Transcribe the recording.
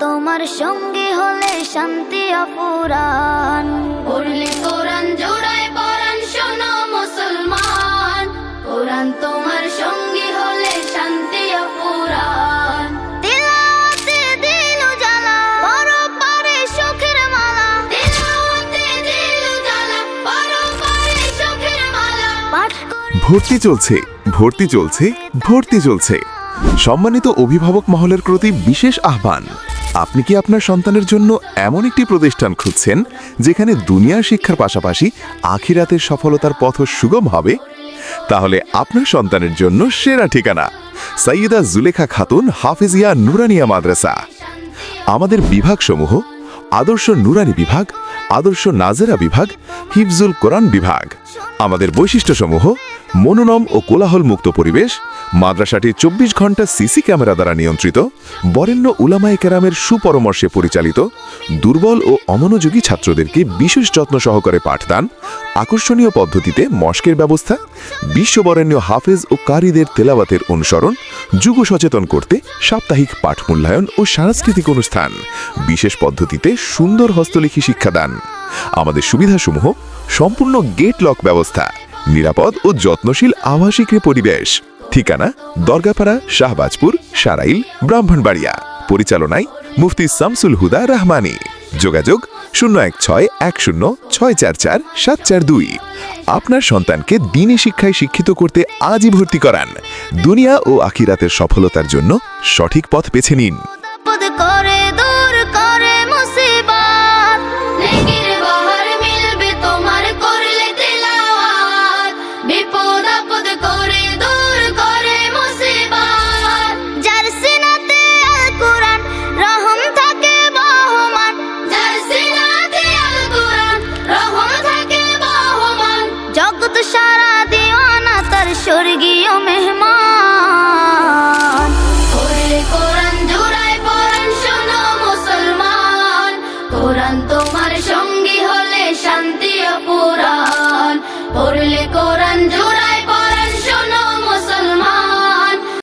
তোমার সঙ্গে হলে শান্তি অপুরাণ। পড়লে কোরআন জোড়ায় পরাণ শোনো মুসলমান, কোরআন তোমার সঙ্গে হলে শান্তি অপুরাণ। তিলাওয়াতে দিল জ্বালা পরপারে সুখের মালা, তিলাওয়াতে দিল জ্বালা পরপারে সুখের মালা। পাঠ করে ভর্তি চলছে, ভর্তি চলছে, ভর্তি চলছে। সম্মানিত অভিভাবক মহলের প্রতি বিশেষ আহ্বান, আপনি কি আপনার সন্তানের জন্য এমন একটি প্রতিষ্ঠান খুঁজছেন যেখানে দুনিয়ার শিক্ষার পাশাপাশি আখিরাতের সফলতার পথ সুগম হবে? তাহলে আপনার সন্তানের জন্য সেরা ঠিকানা সাইয়্যিদা জুলেখা খাতুন হাফিজিয়া নুরানিয়া মাদ্রাসা। আমাদের বিভাগসমূহ: আদর্শ নুরানি বিভাগ, আদর্শ নাজেরা বিভাগ, হিফজুল কোরআন বিভাগ। আমাদের বৈশিষ্ট্যসমূহ: মনোনম ও কোলাহল মুক্ত পরিবেশ, মাদ্রাসাটি 24 ঘন্টা সিসি ক্যামেরা দ্বারা নিয়ন্ত্রিত, বরেণ্য উলামায়ে কেরামের সুপরামর্শে পরিচালিত, দুর্বল ও অমনোযোগী ছাত্রদেরকে বিশেষ যত্ন সহকারে পাঠদান, আকর্ষণীয় পদ্ধতিতে মশকের ব্যবস্থা, বিশ্ববরেণ্য হাফেজ ও কারীদের তেলাওয়াতের অনুসরণ, যুগ সচেতন করতে সাপ্তাহিক পাঠ মূল্যায়ন ও সাংস্কৃতিক অনুষ্ঠান, বিশেষ পদ্ধতিতে সুন্দর হস্তলিখি শিক্ষাদান। আমাদের সুবিধাসমূহ: সম্পূর্ণ গেট লক ব্যবস্থা, নিরাপদ ও যত্নশীল আবাসিক পরিবেশ। ঠিকানা: দরগাপাড়া, শাহবাজপুর, সারাইল, ব্রাহ্মণবাড়িয়া। পরিচালনায় মুফতি শামসুল হুদা রহমানী। যোগাযোগ 01610644742। আপনার সন্তানকে দ্বীনি শিক্ষায় শিক্ষিত করতে আজই ভর্তি করান। দুনিয়া ও আখিরাতের সফলতার জন্য সঠিক পথ বেছে নিন। করে